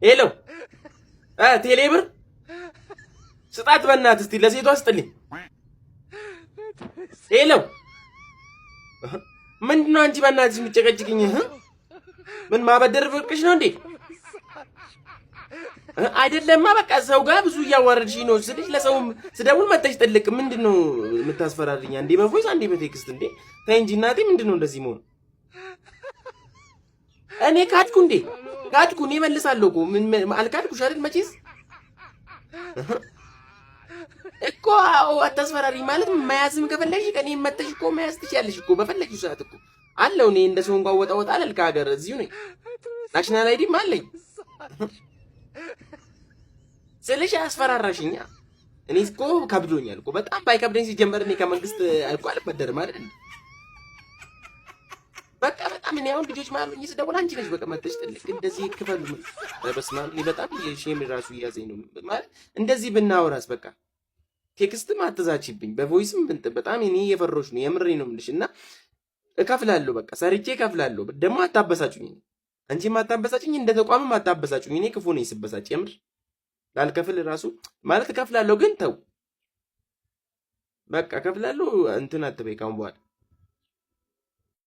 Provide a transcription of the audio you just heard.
ሄሎ ቴሌብር ስጣት በእናትህ እስቲ ለሴቷ ስጥልኝ። ሄሎ ምንድነው አንቺ በእናትሽ የምትጨቀጭቅኝ? ምን ማበደር ብርቅሽ ነው እንዴ? አይደለማ በቃ ሰው ጋር ብዙ እያዋረድሽኝ ነው ስልሽ ለሰው ስደውል መተሽ ጥልቅ ምንድነው የምታስፈራሪኝ? አንዴ በቮይስ አንዴ በቴክስት እንዴ? ተይ እንጂ እናቴ ምንድነው እንደዚህ መሆን? እኔ ካድኩ እንዴ? ካድኩ እኔ መልሳለሁ እኮ ምን አልካድኩሽ አይደል? መቼስ እኮ አታስፈራሪኝ ማለት መያዝም ከፈለግሽ ከኔ መተሽ እኮ መያዝ ትችያለሽ እኮ በፈለግሽ ሰዓት እኮ አለው። እኔ እንደ ሰው እንኳን ወጣ አለል ከሀገር እዚሁ ነኝ። ናሽናል አይዲም አለኝ ስልሽ አስፈራራሽኛ። እኔ እኮ ከብዶኛል እኮ በጣም ባይከብደኝ ሲጀመር እኔ ከመንግስት እኮ አልበደርም አይደል? በቃ በጣም እኔ አሁን ልጆች ማለት ነው ስደውል አንቺ ነሽ በቃ መተሽ ጥልቅ እንደዚህ ክፈሉ። በስመ አብ እኔ በጣም የሼም ራሱ እያዘኝ ነው ማለት እንደዚህ ብናወራስ በቃ ቴክስትም አትዛችብኝ በቮይስም በጣም እኔ እየፈሮሽ ነው የምሬ ነው የምልሽ። እና እከፍላለሁ በቃ ሰርቼ እከፍላለሁ። ደግሞ አታበሳጩኝ፣ አንቺም አታበሳጩኝ፣ እንደ ተቋምም አታበሳጩኝ። እኔ ክፉ ነኝ ስበሳጭ የምር ላልከፍል ራሱ ማለት እከፍላለሁ። ግን ተው በቃ እከፍላለሁ እንትን አትበይ ካሁን በኋላ